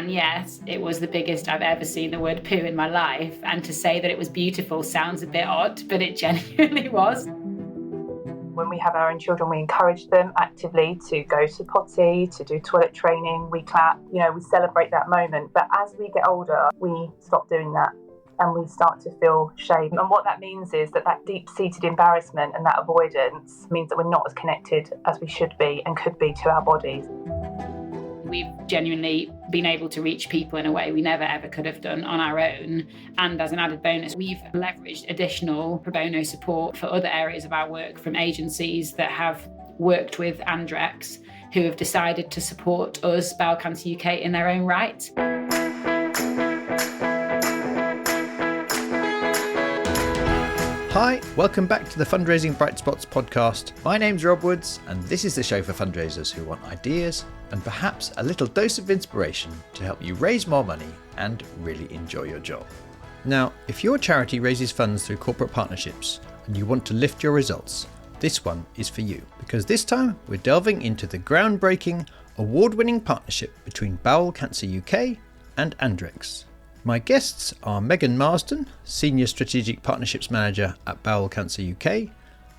And yes, it was the biggest I've ever seen the word poo in my life. And to say that it was beautiful sounds a bit odd, but it genuinely was. When we have our own children, we encourage them actively to go to potty, to do toilet training, we clap, we celebrate that moment. But as we get older, we stop doing that and we start to feel shame. And what that means is that deep-seated embarrassment and that avoidance means that we're not as connected as we should be and could be to our bodies. We've genuinely been able to reach people in a way we never ever could have done on our own. And as an added bonus, we've leveraged additional pro bono support for other areas of our work from agencies that have worked with Andrex, who have decided to support us, Bowel Cancer UK, in their own right. Hi, welcome back to the Fundraising Bright Spots podcast. My name's Rob Woods, and this is the show for fundraisers who want ideas and perhaps a little dose of inspiration to help you raise more money and really enjoy your job. Now, if your charity raises funds through corporate partnerships and you want to lift your results, this one is for you, because this time we're delving into the groundbreaking, award-winning partnership between Bowel Cancer UK and Andrex. My guests are Megan Marsden, Senior Strategic Partnerships Manager at Bowel Cancer UK,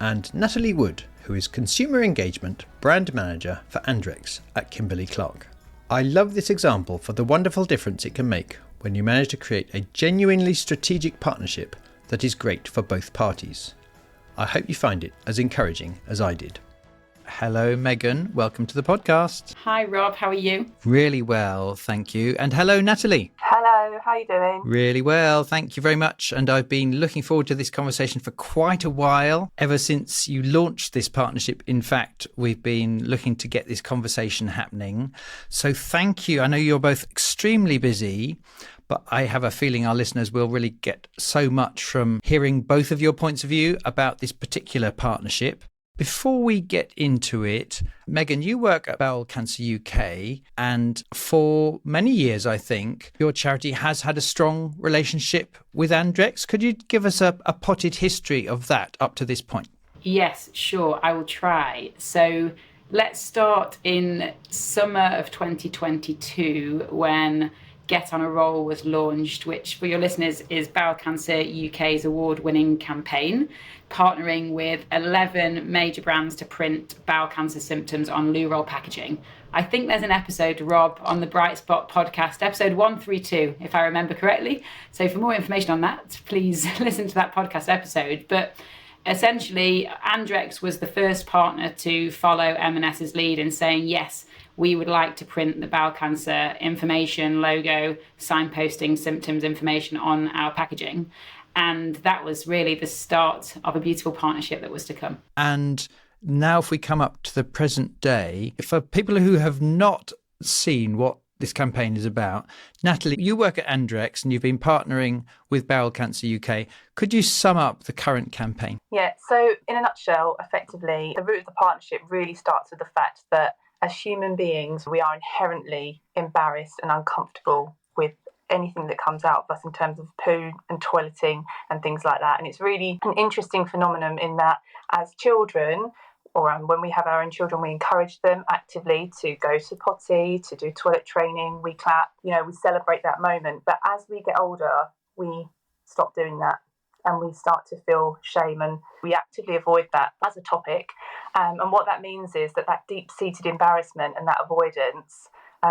and Natalie Wood, who is Consumer Engagement Brand Manager for Andrex at Kimberly-Clark. I love this example for the wonderful difference it can make when you manage to create a genuinely strategic partnership that is great for both parties. I hope you find it as encouraging as I did. Hello, Megan. Welcome to the podcast. Hi, Rob. How are you? Really well, thank you. And hello, Natalie. Hello, how are you doing? Really well, thank you very much. And I've been looking forward to this conversation for quite a while. Ever since you launched this partnership, in fact, we've been looking to get this conversation happening. So thank you. I know you're both extremely busy, but I have a feeling our listeners will really get so much from hearing both of your points of view about this particular partnership. Before we get into it, Megan, you work at Bowel Cancer UK, and for many years, I think, your charity has had a strong relationship with Andrex. Could you give us a potted history of that up to this point? Yes, sure. I will try. So let's start in summer of 2022 when Get on a Roll was launched, which for your listeners is Bowel Cancer UK's award-winning campaign, partnering with 11 major brands to print bowel cancer symptoms on loo roll packaging. I think there's an episode, Rob, on the Bright Spot podcast, episode 132, if I remember correctly. So for more information on that, please listen to that podcast episode. But essentially, Andrex was the first partner to follow M&S's lead in saying, yes, we would like to print the bowel cancer information, logo, signposting, symptoms information on our packaging. And that was really the start of a beautiful partnership that was to come. And now if we come up to the present day, for people who have not seen what this campaign is about, Natalie, you work at Andrex and you've been partnering with Bowel Cancer UK. Could you sum up the current campaign? Yeah, so in a nutshell, effectively, the root of the partnership really starts with the fact that as human beings, we are inherently embarrassed and uncomfortable with anything that comes out of us in terms of poo and toileting and things like that. And it's really an interesting phenomenon in that as children, or when we have our own children, we encourage them actively to go to potty, to do toilet training, we clap, we celebrate that moment. But as we get older, we stop doing that and we start to feel shame and we actively avoid that as a topic. And what that means is that deep-seated embarrassment and that avoidance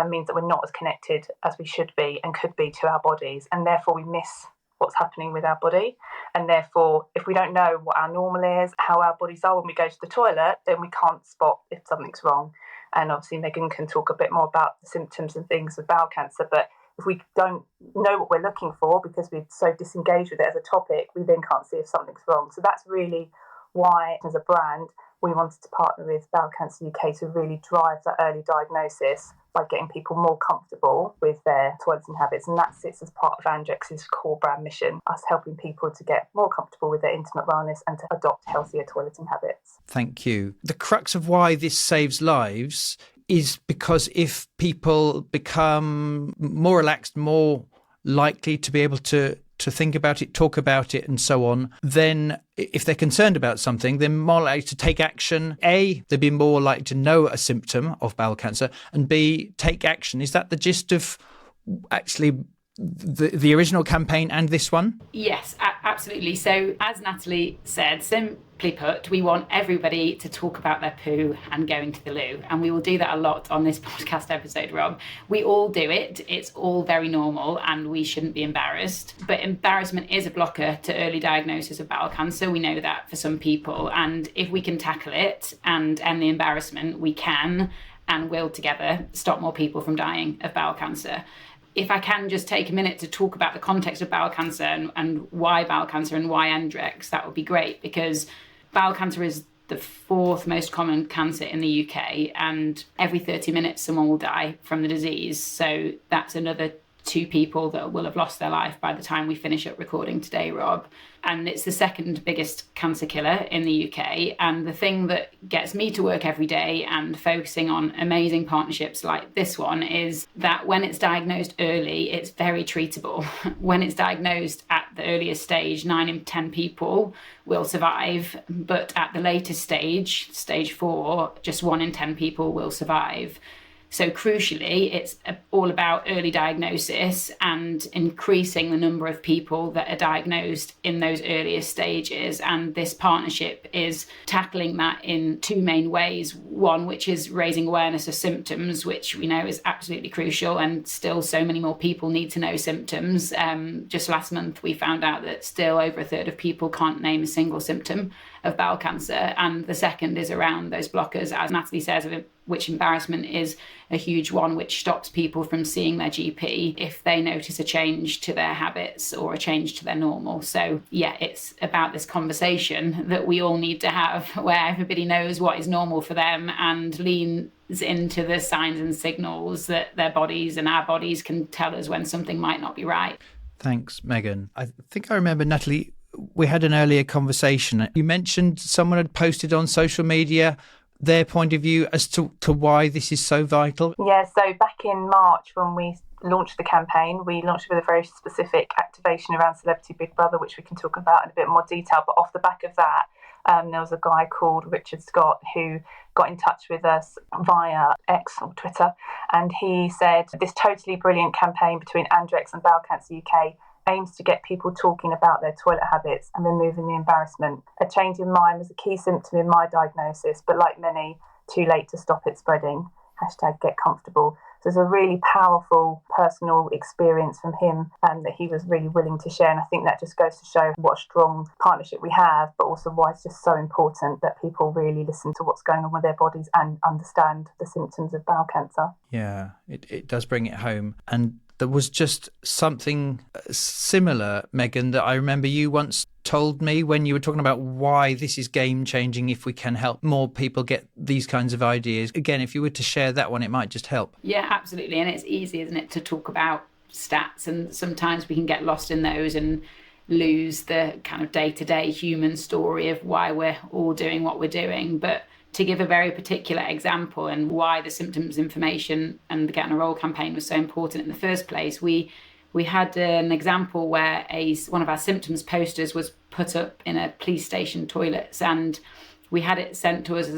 means that we're not as connected as we should be and could be to our bodies, and therefore we miss what's happening with our body. And therefore, if we don't know what our normal is, how our bodies are when we go to the toilet, then we can't spot if something's wrong. And obviously Megan can talk a bit more about the symptoms and things of bowel cancer, but if we don't know what we're looking for because we're so disengaged with it as a topic, we then can't see if something's wrong. So that's really why, as a brand, we wanted to partner with Bowel Cancer UK to really drive that early diagnosis by getting people more comfortable with their toileting habits. And that sits as part of Andrex's core brand mission, us helping people to get more comfortable with their intimate wellness and to adopt healthier toileting habits. Thank you. The crux of why this saves lives is because if people become more relaxed, more likely to be able to think about it, talk about it, and so on, then if they're concerned about something, they're more likely to take action. A, they'd be more likely to know a symptom of bowel cancer, and B, take action. Is that the gist of actually the original campaign and this one? Yes, absolutely. So as Natalie said, simply put, we want everybody to talk about their poo and going to the loo. And we will do that a lot on this podcast episode, Rob. We all do it. It's all very normal and we shouldn't be embarrassed. But embarrassment is a blocker to early diagnosis of bowel cancer. We know that for some people. And if we can tackle it and end the embarrassment, we can and will together stop more people from dying of bowel cancer. If I can just take a minute to talk about the context of bowel cancer and why bowel cancer and why Andrex, that would be great, because bowel cancer is the fourth most common cancer in the UK, and every 30 minutes someone will die from the disease. So that's another 2 people that will have lost their life by the time we finish up recording today, Rob. And it's the second biggest cancer killer in the UK. And the thing that gets me to work every day and focusing on amazing partnerships like this one is that when it's diagnosed early, it's very treatable. When it's diagnosed at the earliest stage, 9 in 10 people will survive. But at the latest stage, stage 4, just 1 in 10 people will survive. So crucially, it's all about early diagnosis and increasing the number of people that are diagnosed in those earliest stages. And this partnership is tackling that in 2 main ways. One, which is raising awareness of symptoms, which we know is absolutely crucial, and still so many more people need to know symptoms. Just last month, we found out that still over a third of people can't name a single symptom of bowel cancer. And the second is around those blockers, as Natalie says, which embarrassment is a huge one, which stops people from seeing their GP if they notice a change to their habits or a change to their normal. So yeah, it's about this conversation that we all need to have where everybody knows what is normal for them and leans into the signs and signals that their bodies and our bodies can tell us when something might not be right. Thanks, Megan. I think I remember, Natalie, we had an earlier conversation. You mentioned someone had posted on social media their point of view as to why this is so vital. Yeah, so back in March when we launched the campaign, we launched with a very specific activation around Celebrity Big Brother, which we can talk about in a bit more detail. But off the back of that, there was a guy called Richard Scott who got in touch with us via X or Twitter, and he said, "This totally brilliant campaign between Andrex and Bowel Cancer UK aims to get people talking about their toilet habits and removing the embarrassment. A change in mind was a key symptom in my diagnosis, but like many, too late to stop it spreading. #get comfortable." So it's a really powerful personal experience from him that he was really willing to share. And I think that just goes to show what a strong partnership we have, but also why it's just so important that people really listen to what's going on with their bodies and understand the symptoms of bowel cancer. Yeah, it does bring it home. And there was just something similar, Megan, that I remember you once told me when you were talking about why this is game-changing if we can help more people get these kinds of ideas. Again, if you were to share that one, it might just help. Yeah, absolutely. And it's easy, isn't it, to talk about stats, and sometimes we can get lost in those and lose the kind of day-to-day human story of why we're all doing what we're doing. But to give a very particular example and why the symptoms information and the Get on a Roll campaign was so important in the first place, we had an example where one of our symptoms posters was put up in a police station toilets, and we had it sent to us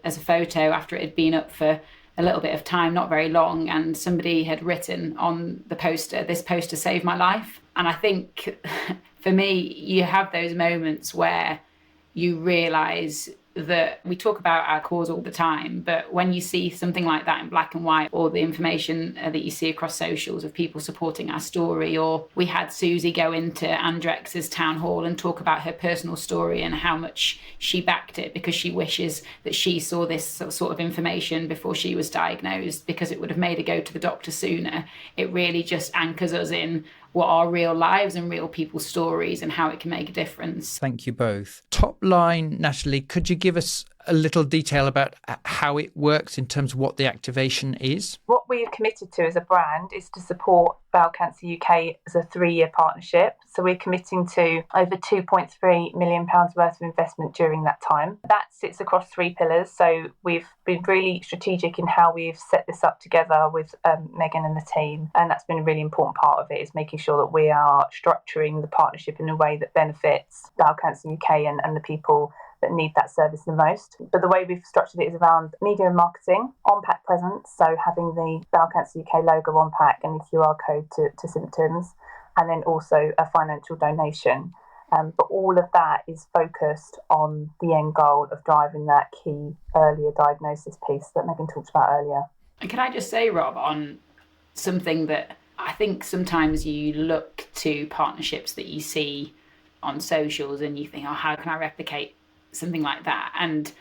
as a photo after it had been up for a little bit of time, not very long, and somebody had written on the poster, "This poster saved my life." And I think for me, you have those moments where you realise that we talk about our cause all the time, but when you see something like that in black and white, or the information that you see across socials of people supporting our story, or we had Susie go into Andrex's town hall and talk about her personal story and how much she backed it because she wishes that she saw this sort of information before she was diagnosed, because it would have made her go to the doctor sooner. It really just anchors us in what are real lives and real people's stories and how it can make a difference. Thank you both. Top line, Natalie, could you give us a little detail about how it works in terms of what the activation is? What we've committed to as a brand is to support Bowel Cancer UK as a 3-year partnership. So we're committing to over £2.3 million worth of investment during that time. That sits across 3 pillars. So we've been really strategic in how we've set this up together with Megan and the team. And that's been a really important part of it, is making sure that we are structuring the partnership in a way that benefits Bowel Cancer UK and the people that need that service the most. But the way we've structured it is around media and marketing, on-pack presence, so having the Bowel Cancer UK logo on pack and the QR code to symptoms, and then also a financial donation. But all of that is focused on the end goal of driving that key earlier diagnosis piece that Megan talked about earlier. And can I just say, Rob, on something that I think sometimes you look to partnerships that you see on socials and you think, oh, how can I replicate something like that? And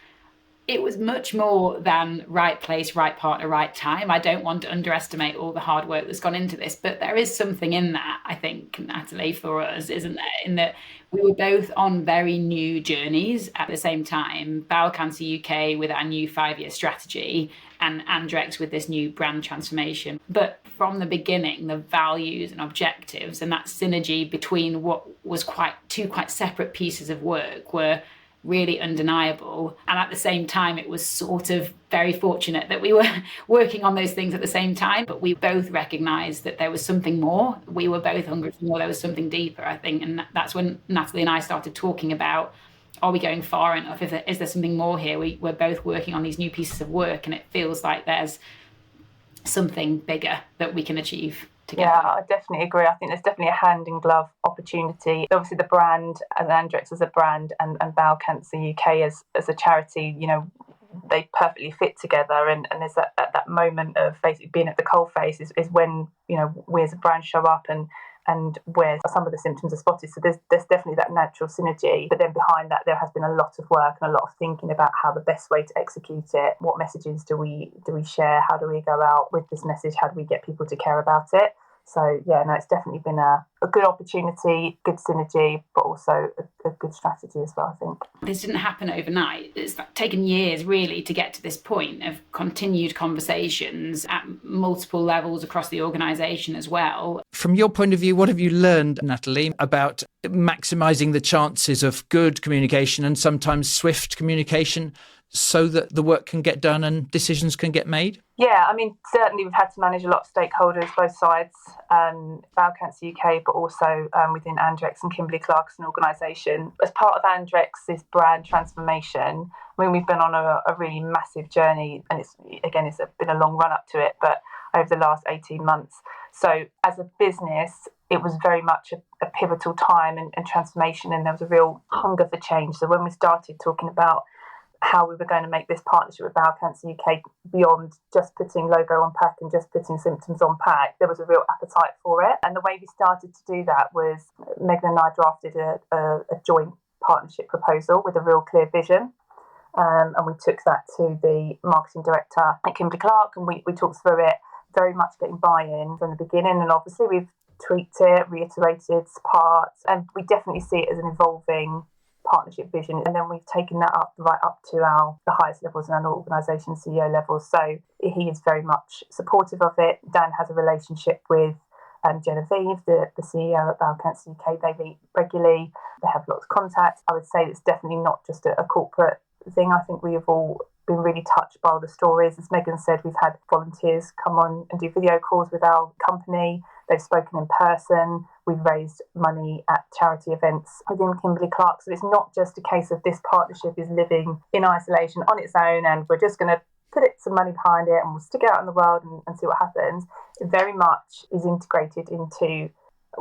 it was much more than right place, right partner, right time. I don't want to underestimate all the hard work that's gone into this, but there is something in that, I think, Natalie, for us, isn't there? In that we were both on very new journeys at the same time. Bowel Cancer UK with our new 5-year strategy and Andrex with this new brand transformation. But from the beginning, the values and objectives and that synergy between what was two quite separate pieces of work were really undeniable. And at the same time, it was sort of very fortunate that we were working on those things at the same time, but we both recognized that there was something more. We were both hungry for more. There was something deeper, I think. And that's when Natalie and I started talking about, are we going far enough? Is there something more here? We're both working on these new pieces of work, and it feels like there's something bigger that we can achieve together. Yeah, I definitely agree. I think there's definitely a hand-in-glove opportunity. Obviously, the brand and Andrex as a brand and Bowel Cancer UK as a charity, they perfectly fit together. And there's that moment of basically being at the coalface is when, we as a brand show up and where some of the symptoms are spotted. So there's definitely that natural synergy. But then behind that, there has been a lot of work and a lot of thinking about how the best way to execute it. What messages do we share? How do we go out with this message? How do we get people to care about it? So, it's definitely been a good opportunity, good synergy, but also a good strategy as well, I think. This didn't happen overnight. It's taken years, really, to get to this point of continued conversations at multiple levels across the organisation as well. From your point of view, what have you learned, Natalie, about maximising the chances of good communication and sometimes swift communication so that the work can get done and decisions can get made? Yeah, certainly we've had to manage a lot of stakeholders, both sides, Bowel Cancer UK, but also within Andrex and Kimberly-Clark as an organisation. As part of Andrex's brand transformation, we've been on a really massive journey, and it's been a long run up to it, but over the last 18 months. So as a business, it was very much a pivotal time and transformation, and there was a real hunger for change. So when we started talking about how we were going to make this partnership with Bowel Cancer UK beyond just putting logo on pack and just putting symptoms on pack, there was a real appetite for it. And the way we started to do that was Megan and I drafted a joint partnership proposal with a real clear vision. And we took that to the marketing director at Kimberly-Clark, and we talked through it, very much getting buy-in from the beginning. And obviously we've tweaked it, reiterated parts, and we definitely see it as an evolving partnership vision. And then we've taken that right up to the highest levels in our organisation, CEO levels. So he is very much supportive of it. Dan has a relationship with Genevieve, the CEO at Bowel Cancer UK. They meet regularly. They have lots of contact. I would say it's definitely not just a corporate thing. I think we have all been really touched by all the stories. As Megan said, we've had volunteers come on and do video calls with our company. They've spoken in person. We've raised money at charity events within Kimberly-Clark. So it's not just a case of this partnership is living in isolation on its own and we're just going to put some money behind it and we'll stick it out in the world and see what happens. It very much is integrated into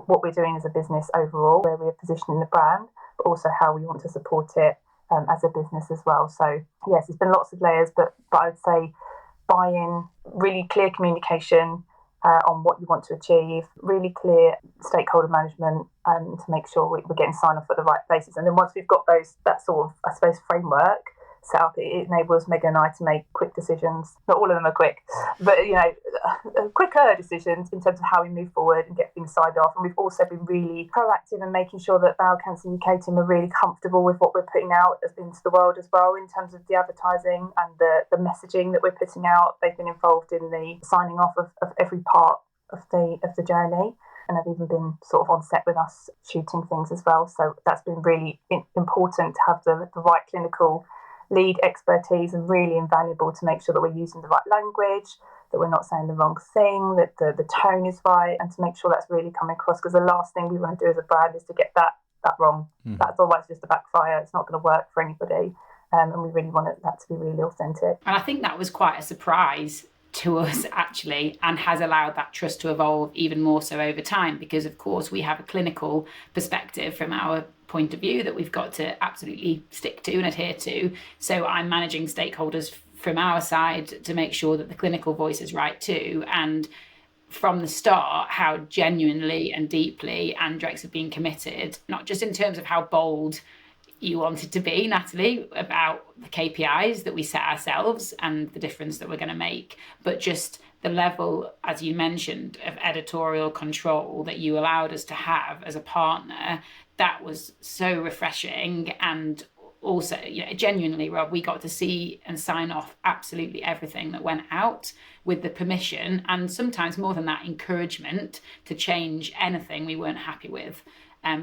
what we're doing as a business overall, where we're positioning the brand, but also how we want to support it as a business as well. So yes, there's been lots of layers, but I would say buy-in, really clear communication on what you want to achieve, really clear stakeholder management, and to make sure we're getting sign-off at the right places. And then once we've got that sort of, I suppose, framework set up, it enables Megan and I to make quick decisions. Not all of them are quick, but quicker decisions in terms of how we move forward and get things signed off. And we've also been really proactive in making sure that Bowel Cancer UK team are really comfortable with what we're putting out into the world as well, in terms of the advertising and the messaging that we're putting out. They've been involved in the signing off of every part of the journey, and have even been sort of on set with us shooting things as well. So that's been really important to have the right clinical lead expertise, and really invaluable to make sure that we're using the right language, that we're not saying the wrong thing, that the tone is right, and to make sure that's really coming across, because the last thing we want to do as a brand is to get that that wrong. That's always just a backfire. It's not going to work for anybody. And we really wanted that to be really authentic. And I think that was quite a surprise to us, actually, and has allowed that trust to evolve even more so over time, because, of course, we have a clinical perspective from our point of view that we've got to absolutely stick to and adhere to. So I'm managing stakeholders from our side to make sure that the clinical voice is right too. And from the start, how genuinely and deeply Andrex have been committed, not just in terms of how bold you wanted to be, Natalie, about the KPIs that we set ourselves and the difference that we're going to make, but just the level, as you mentioned, of editorial control that you allowed us to have as a partner. That was so refreshing. And also, genuinely, Rob, we got to see and sign off absolutely everything that went out with the permission, and sometimes more than that, encouragement to change anything we weren't happy with.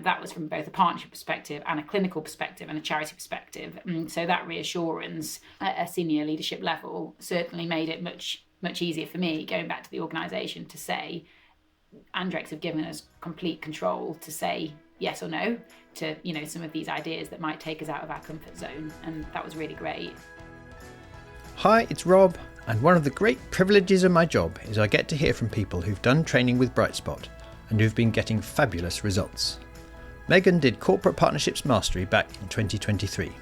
That was from both a partnership perspective and a clinical perspective and a charity perspective. So that reassurance at a senior leadership level certainly made it much easier for me, going back to the organisation, to say Andrex have given us complete control to say yes or no to some of these ideas that might take us out of our comfort zone, and that was really great. Hi, it's Rob, and one of the great privileges of my job is I get to hear from people who've done training with Brightspot and who've been getting fabulous results. Megan did Corporate Partnerships Mastery back in 2023.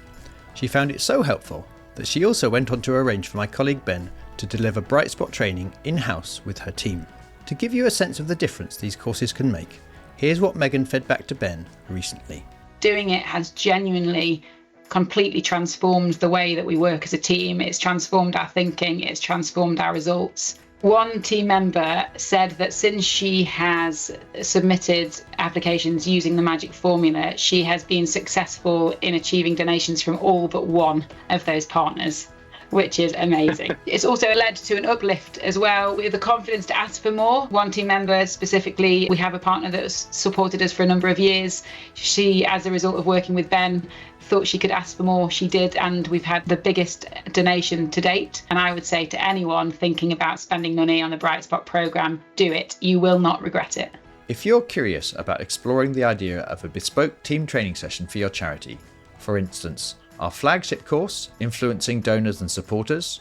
She found it so helpful that she also went on to arrange for my colleague Ben to deliver Brightspot training in-house with her team. To give you a sense of the difference these courses can make, here's what Megan fed back to Ben recently. Doing it has genuinely completely transformed the way that we work as a team. It's transformed our thinking, it's transformed our results. One team member said that since she has submitted applications using the magic formula, she has been successful in achieving donations from all but one of those partners, which is amazing. It's also led to an uplift as well. We have the confidence to ask for more. One team member specifically, we have a partner that has supported us for a number of years. She, as a result of working with Ben, thought she could ask for more. She did, and we've had the biggest donation to date. And I would say to anyone thinking about spending money on the Brightspot programme, do it. You will not regret it. If you're curious about exploring the idea of a bespoke team training session for your charity, for instance, our flagship course, Influencing Donors and Supporters,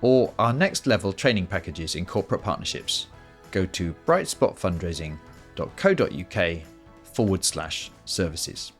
or our next level training packages in corporate partnerships, go to brightspotfundraising.co.uk/services.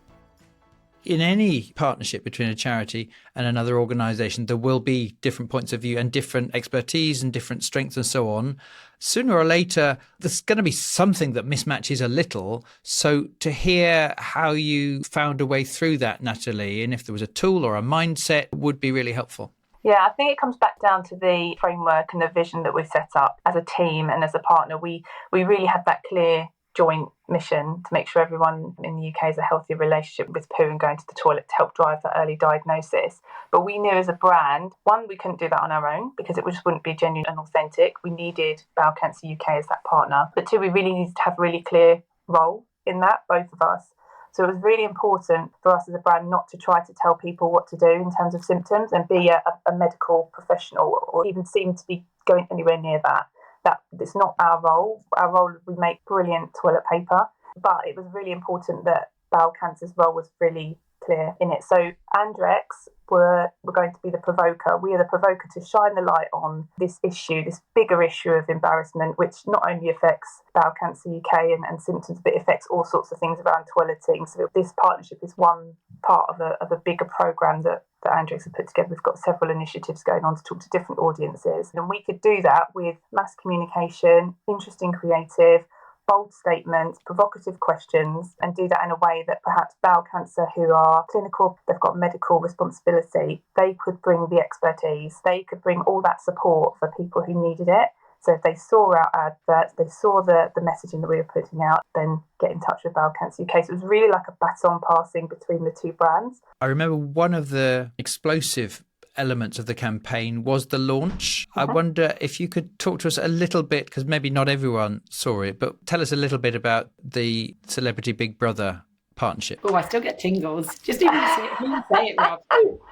In any partnership between a charity and another organisation, there will be different points of view and different expertise and different strengths and so on. Sooner or later, there's going to be something that mismatches a little. So to hear how you found a way through that, Natalie, and if there was a tool or a mindset, would be really helpful. Yeah, I think it comes back down to the framework and the vision that we've set up as a team and as a partner. We really had that clear joint mission to make sure everyone in the UK has a healthy relationship with poo and going to the toilet to help drive that early diagnosis. But we knew as a brand, one, we couldn't do that on our own because it just wouldn't be genuine and authentic. We needed Bowel Cancer UK as that partner. But two, we really needed to have a really clear role in that, both of us. So it was really important for us as a brand not to try to tell people what to do in terms of symptoms and be a medical professional or even seem to be going anywhere near that. That it's not our role. Our role is we make brilliant toilet paper, but it was really important that Bowel Cancer's role was really clear in it. So Andrex were going to be the provoker. We are the provoker to shine the light on this issue, this bigger issue of embarrassment, which not only affects Bowel Cancer UK and symptoms, but it affects all sorts of things around toileting. So this partnership is one part of a bigger programme that Andrex have put together. We've got several initiatives going on to talk to different audiences. And we could do that with mass communication, interesting, creative, bold statements, provocative questions, and do that in a way that perhaps Bowel Cancer, who are clinical, they've got medical responsibility, they could bring the expertise, they could bring all that support for people who needed it. So if they saw our adverts, they saw the messaging that we were putting out, then get in touch with Bowel Cancer UK. So it was really like a baton passing between the two brands. I remember one of the explosive elements of the campaign was the launch. I wonder if you could talk to us a little bit, because maybe not everyone saw it, but tell us a little bit about the Celebrity Big Brother partnership. Oh, I still get tingles. Just even say it, Rob.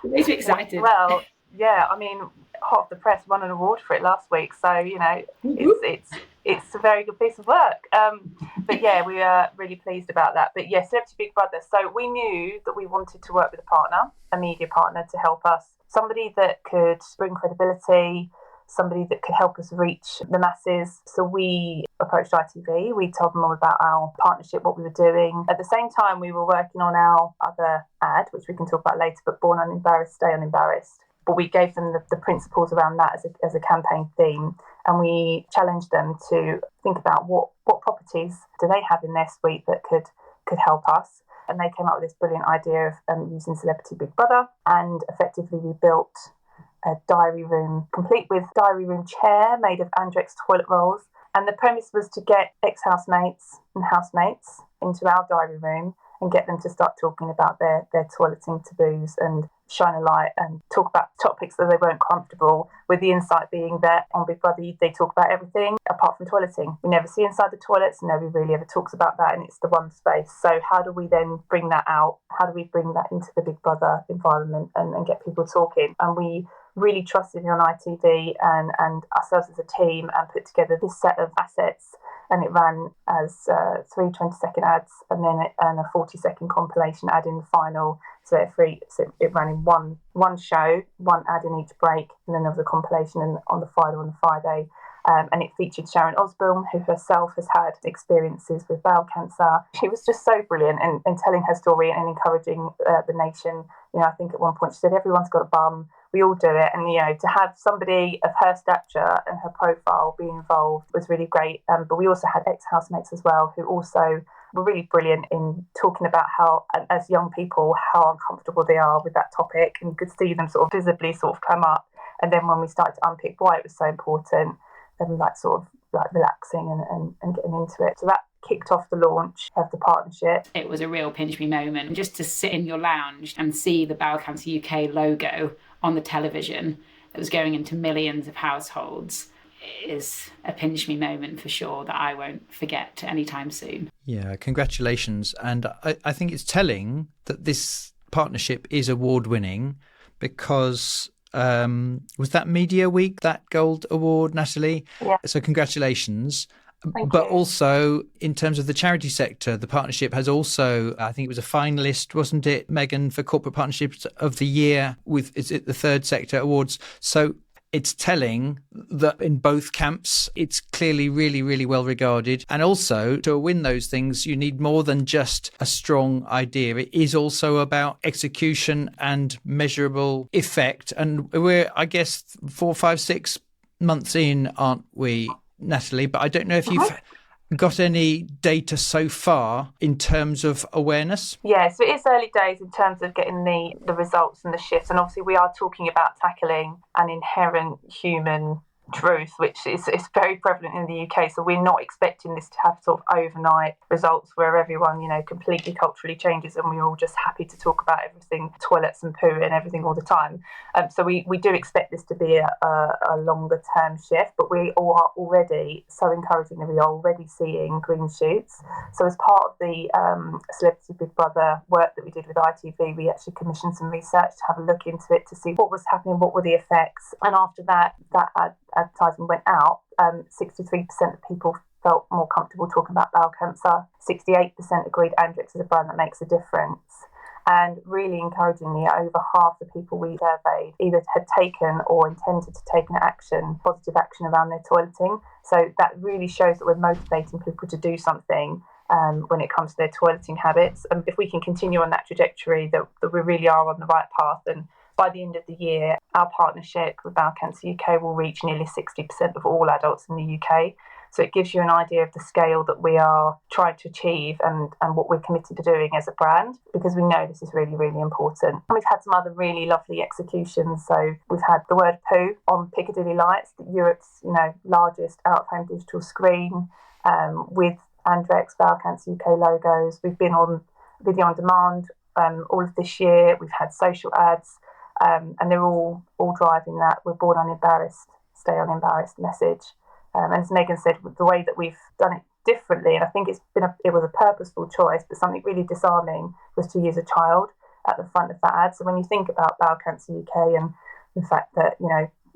It makes me excited. Well, yeah, I mean, hot off the press, won an award for it last week. So, it's it's a very good piece of work. But yeah, we are really pleased about that. But yeah, Celebrity Big Brother. So we knew that we wanted to work with a partner, a media partner, to help us. Somebody that could bring credibility, somebody that could help us reach the masses. So we approached ITV. We told them all about our partnership, what we were doing. At the same time, we were working on our other ad, which we can talk about later, but Born Unembarrassed, Stay Unembarrassed. But we gave them the principles around that as a campaign theme. And we challenged them to think about what properties do they have in their suite that could help us. And they came up with this brilliant idea of using Celebrity Big Brother. And effectively, we built a diary room, complete with diary room chair made of Andrex toilet rolls. And the premise was to get ex-housemates and housemates into our diary room and get them to start talking about their toileting taboos and shine a light and talk about topics that they weren't comfortable with, the insight being that on Big Brother they talk about everything apart from toileting. We never see inside the toilets, nobody really ever talks about that, and it's the one space. So how do we then bring that out? How do we bring that into the Big Brother environment and get people talking? And we really trusted in ITV and ourselves as a team and put together this set of assets, and it ran as 3 20-second ads and then a 40-second compilation ad in the final. So it ran in one show, one ad in each break, and then there was a compilation on the final on the Friday. And it featured Sharon Osbourne, who herself has had experiences with bowel cancer. She was just so brilliant in telling her story and encouraging the nation. I think at one point she said, everyone's got a bum, we all do it. And, to have somebody of her stature and her profile be involved was really great. But we also had ex-housemates as well, who also were really brilliant in talking about how, as young people, how uncomfortable they are with that topic. And you could see them sort of visibly sort of come up. And then when we started to unpick why it was so important, then relaxing and getting into it. So that kicked off the launch of the partnership. It was a real pinch me moment just to sit in your lounge and see the Bowel Cancer UK logo on the television that was going into millions of households is a pinch me moment for sure that I won't forget anytime soon. Yeah, congratulations. And I think it's telling that this partnership is award winning because was that Media Week, that Gold Award, Natalie? Yeah. So congratulations. Thank but you. Also in terms of the charity sector, the partnership has also, I think it was a finalist, wasn't it, Megan, for Corporate Partnerships of the Year is it the Third Sector Awards? So it's telling that in both camps, it's clearly really, really well regarded. And also to win those things, you need more than just a strong idea. It is also about execution and measurable effect. And we're, I guess, 4, 5, 6 months in, aren't we, Natalie? But I don't know if you've got any data so far in terms of awareness. Yeah, so it is early days in terms of getting the results and the shifts. And obviously we are talking about tackling an inherent human truth, which is very prevalent in the UK. So we're not expecting this to have sort of overnight results where everyone, completely culturally changes and we're all just happy to talk about everything, toilets and poo and everything all the time. So we do expect this to be a longer term shift, but we all are already so encouraging that we are already seeing green shoots. So as part of the Celebrity Big Brother work that we did with ITV, we actually commissioned some research to have a look into it to see what was happening, what were the effects. And after that advertising went out, 63% of people felt more comfortable talking about bowel cancer. 68% agreed Andrex is a brand that makes a difference. And really encouragingly, over half the people we surveyed either had taken or intended to take positive action around their toileting. So that really shows that we're motivating people to do something when it comes to their toileting habits. And if we can continue on that trajectory, that we really are on the right path. And by the end of the year, our partnership with Bowel Cancer UK will reach nearly 60% of all adults in the UK. So it gives you an idea of the scale that we are trying to achieve and what we're committed to doing as a brand, because we know this is really, really important. And we've had some other really lovely executions. So we've had the word poo on Piccadilly Lights, Europe's largest out-of-home digital screen, with Andrex, Bowel Cancer UK logos. We've been on video on demand all of this year. We've had social ads. And they're all driving that we're born unembarrassed, stay unembarrassed message. And as Megan said, the way that we've done it differently, and I think it was a purposeful choice, but something really disarming was to use a child at the front of that ad. So when you think about Bowel Cancer UK and the fact that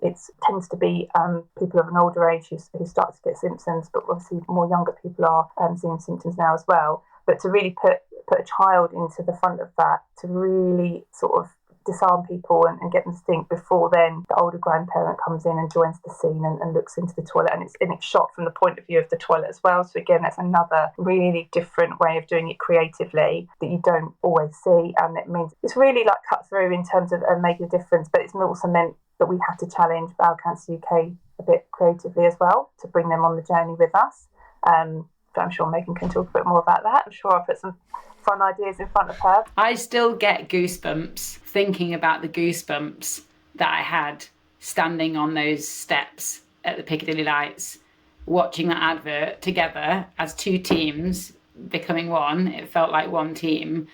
It tends to be people of an older age who start to get symptoms, but obviously more younger people are seeing symptoms now as well. But to really put a child into the front of that, to really sort of disarm people and get them to think before then the older grandparent comes in and joins the scene and looks into the toilet, and it's shot from the point of view of the toilet as well. So again, that's another really different way of doing it creatively that you don't always see, and it means it's really like cut through in terms of making a difference. But it's also meant that we have to challenge Bowel Cancer UK a bit creatively as well to bring them on the journey with us. But I'm sure Megan can talk a bit more about that. I'm sure I'll put some fun ideas in front of her. I still get goosebumps thinking about the goosebumps that I had standing on those steps at the Piccadilly lights, watching that advert together as two teams becoming one. It felt like one team.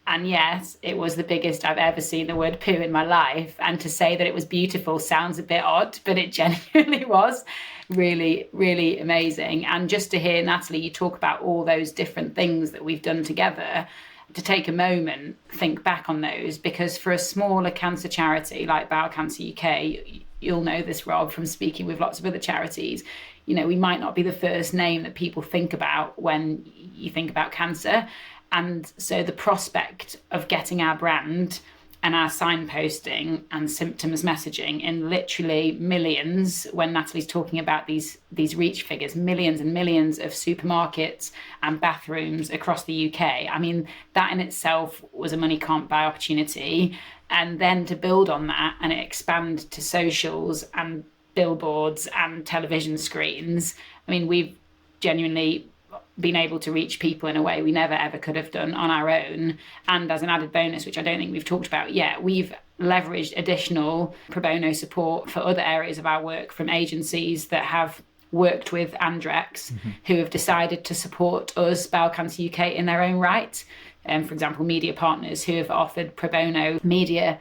And yes, it was the biggest I've ever seen the word poo in my life. And to say that it was beautiful sounds a bit odd, but it genuinely was really, really amazing. And just to hear, Natalie, you talk about all those different things that we've done together, to take a moment, think back on those, because for a smaller cancer charity like Bowel Cancer UK, you'll know this, Rob, from speaking with lots of other charities, you know, we might not be the first name that people think about when you think about cancer. And so the prospect of getting our brand and our signposting and symptoms messaging in literally millions, when Natalie's talking about these reach figures, millions and millions of supermarkets and bathrooms across the UK. I mean, that in itself was a money can't buy opportunity. And then to build on that and expand to socials and billboards and television screens. I mean, we've genuinely been able to reach people in a way we never ever could have done on our own. And as an added bonus, which I don't think we've talked about yet, we've leveraged additional pro bono support for other areas of our work from agencies that have worked with Andrex, who have decided to support us, Bowel Cancer UK, in their own right. For example, media partners who have offered pro bono media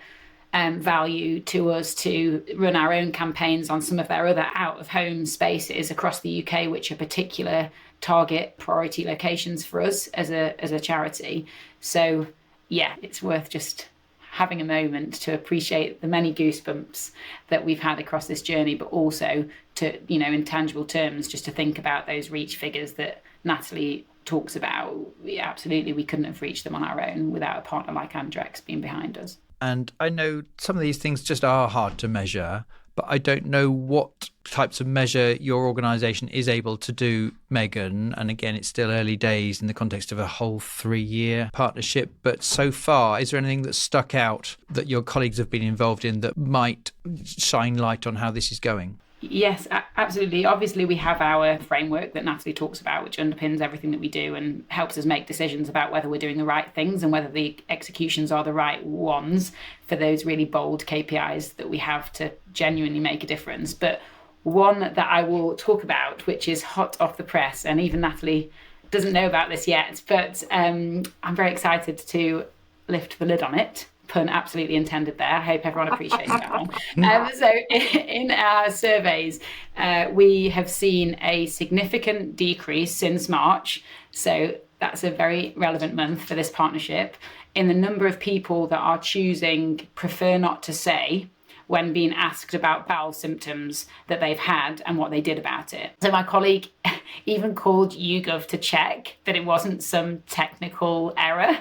value to us to run our own campaigns on some of their other out-of-home spaces across the UK, which are particular target priority locations for us as a charity. So yeah, it's worth just having a moment to appreciate the many goosebumps that we've had across this journey, but also to, you know, in tangible terms, just to think about those reach figures that Natalie talks about. Yeah, absolutely, we couldn't have reached them on our own without a partner like Andrex being behind us. And I know some of these things just are hard to measure, but I don't know what types of measure your organisation is able to do, Megan. And again, it's still early days in the context of a whole 3-year partnership. But so far, is there anything that's stuck out that your colleagues have been involved in that might shine light on how this is going? Yes, absolutely. Obviously, we have our framework that Natalie talks about, which underpins everything that we do and helps us make decisions about whether we're doing the right things and whether the executions are the right ones for those really bold KPIs that we have to genuinely make a difference. But one that I will talk about, which is hot off the press, and even Natalie doesn't know about this yet, but I'm very excited to lift the lid on it. Pun absolutely intended there. I hope everyone appreciates that one. So in our surveys, we have seen a significant decrease since March. So that's a very relevant month for this partnership in the number of people that are choosing prefer not to say when being asked about bowel symptoms that they've had and what they did about it. So my colleague even called YouGov to check that it wasn't some technical error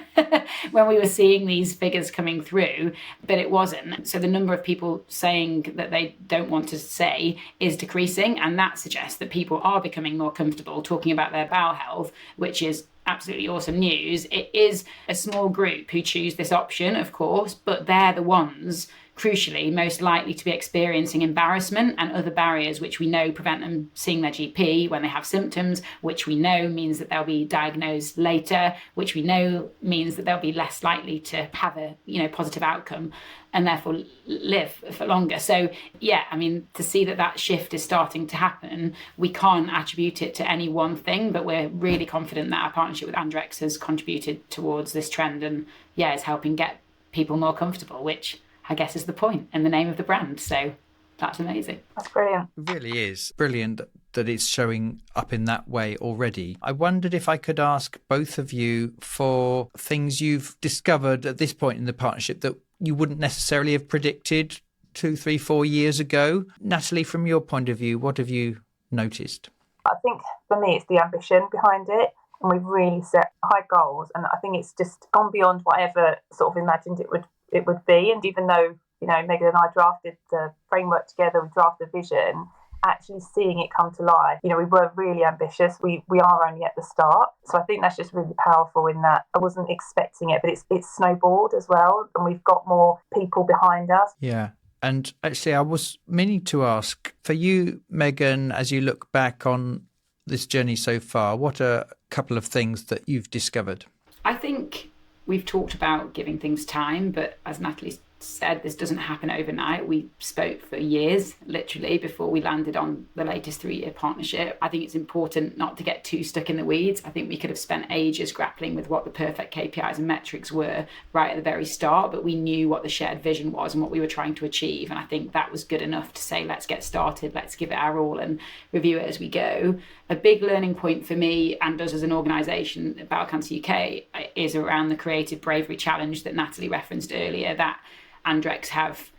when we were seeing these figures coming through, but it wasn't. So the number of people saying that they don't want to say is decreasing, and that suggests that people are becoming more comfortable talking about their bowel health, which is absolutely awesome news. It is a small group who choose this option, of course, but they're the ones crucially most likely to be experiencing embarrassment and other barriers which we know prevent them seeing their GP when they have symptoms, which we know means that they'll be diagnosed later, which we know means that they'll be less likely to have a positive outcome and therefore live for longer. So yeah, I mean, to see that shift is starting to happen, we can't attribute it to any one thing, but we're really confident that our partnership with Andrex has contributed towards this trend and yeah, is helping get people more comfortable, which I guess is the point and the name of the brand. So that's amazing. That's brilliant. It really is brilliant that it's showing up in that way already. I wondered if I could ask both of you for things you've discovered at this point in the partnership that you wouldn't necessarily have predicted 2, 3, 4 years ago. Natalie, from your point of view, what have you noticed? I think for me, it's the ambition behind it. And we've really set high goals. And I think it's just gone beyond whatever sort of imagined it would be. And even though, Megan and I drafted the framework together, we drafted the vision, actually seeing it come to life, we were really ambitious. We are only at the start. So I think that's just really powerful in that I wasn't expecting it, but it's snowballed as well. And we've got more people behind us. Yeah. And actually, I was meaning to ask, for you, Megan, as you look back on this journey so far, what are a couple of things that you've discovered? I think we've talked about giving things time, but as Natalie said, this doesn't happen overnight. We spoke for years, literally, before we landed on the latest 3-year partnership. I think it's important not to get too stuck in the weeds. I think we could have spent ages grappling with what the perfect KPIs and metrics were right at the very start, but we knew what the shared vision was and what we were trying to achieve. And I think that was good enough to say, let's get started, let's give it our all and review it as we go. A big learning point for me and us as an organisation at Bowel Cancer UK is around the Creative Bravery Challenge that Natalie referenced earlier, that Andrex have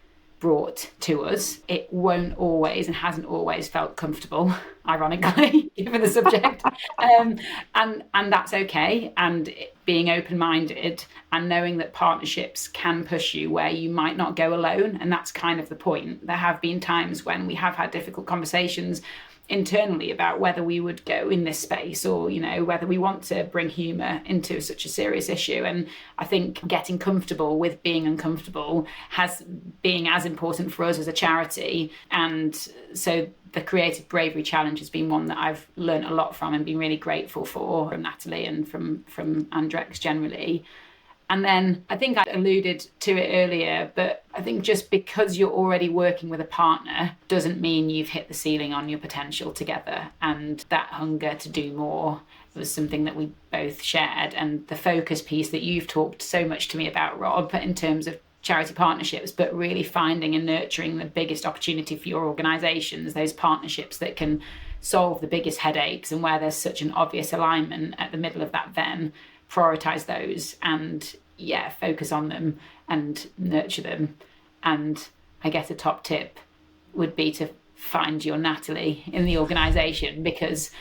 brought to us. It won't always and hasn't always felt comfortable, ironically, given the subject. And that's okay. And being open-minded and knowing that partnerships can push you where you might not go alone. And that's kind of the point. There have been times when we have had difficult conversations internally about whether we would go in this space or, whether we want to bring humour into such a serious issue. And I think getting comfortable with being uncomfortable has been as important for us as a charity. And so the Creative Bravery Challenge has been one that I've learned a lot from and been really grateful for, from Natalie and from Andrex generally. And then I think I alluded to it earlier, but I think just because you're already working with a partner doesn't mean you've hit the ceiling on your potential together. And that hunger to do more was something that we both shared. And the focus piece that you've talked so much to me about, Rob, in terms of charity partnerships, but really finding and nurturing the biggest opportunity for your organisations, those partnerships that can solve the biggest headaches and where there's such an obvious alignment at the middle of that Venn. Prioritise those and focus on them and nurture them. And I guess a top tip would be to find your Natalie in the organisation because,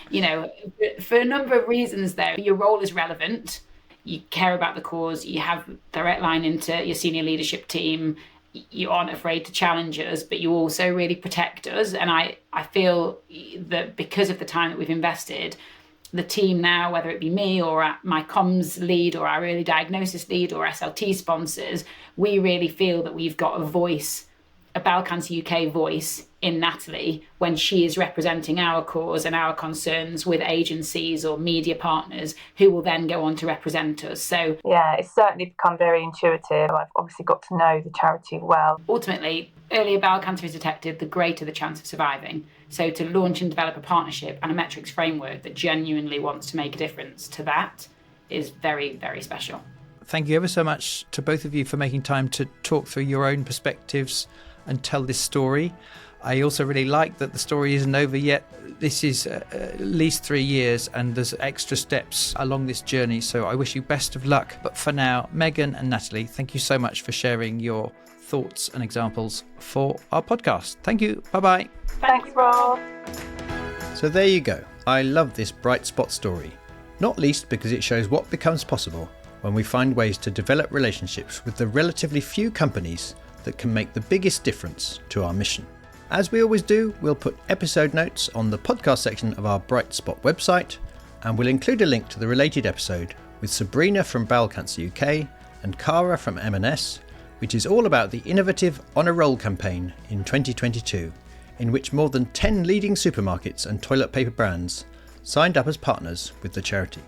for a number of reasons though, your role is relevant, you care about the cause, you have direct line into your senior leadership team, you aren't afraid to challenge us, but you also really protect us. And I feel that because of the time that we've invested, the team now, whether it be me or my comms lead or our early diagnosis lead or SLT sponsors, we really feel that we've got a voice, a Bowel Cancer UK voice in Natalie when she is representing our cause and our concerns with agencies or media partners who will then go on to represent us. So yeah, it's certainly become very intuitive. I've obviously got to know the charity well. Ultimately, earlier bowel cancer is detected, the greater the chance of surviving. So to launch and develop a partnership and a metrics framework that genuinely wants to make a difference to that is very, very special. Thank you ever so much to both of you for making time to talk through your own perspectives and tell this story. I also really like that the story isn't over yet. This is at least 3 years and there's extra steps along this journey. So I wish you best of luck. But for now, Megan and Natalie, thank you so much for sharing your thoughts and examples for our podcast. Thank you. Bye-bye. Thanks, Rob. So there you go. I love this bright spot story, not least because it shows what becomes possible when we find ways to develop relationships with the relatively few companies that can make the biggest difference to our mission. As we always do, we'll put episode notes on the podcast section of our Bright Spot website, and we'll include a link to the related episode with Sabrina from Bowel Cancer UK and Cara from M&S, which is all about the innovative On a Roll campaign in 2022, in which more than 10 leading supermarkets and toilet paper brands signed up as partners with the charity.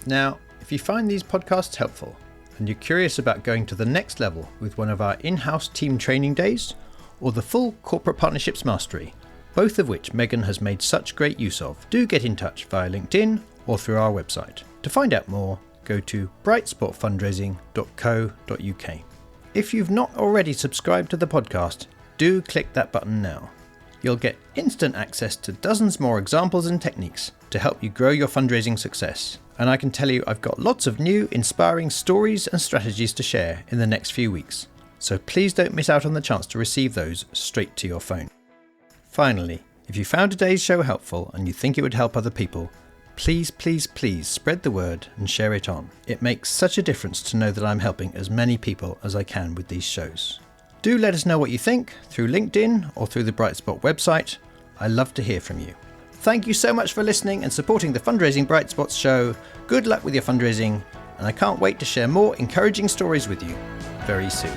Now, if you find these podcasts helpful and you're curious about going to the next level with one of our in-house team training days or the full Corporate Partnerships Mastery, both of which Megan has made such great use of, do get in touch via LinkedIn or through our website. To find out more, go to brightspotfundraising.co.uk. If you've not already subscribed to the podcast, do click that button now. You'll get instant access to dozens more examples and techniques to help you grow your fundraising success. And I can tell you I've got lots of new, inspiring stories and strategies to share in the next few weeks. so please don't miss out on the chance to receive those straight to your phone. Finally, if you found today's show helpful and you think it would help other people, please spread the word and share it on. It makes such a difference to know that I'm helping as many people as I can with these shows. Do let us know what you think through LinkedIn or through the Bright Spot website. I love to hear from you. Thank you so much for listening and supporting the Fundraising Bright Spots show. Good luck with your fundraising, and I can't wait to share more encouraging stories with you very soon.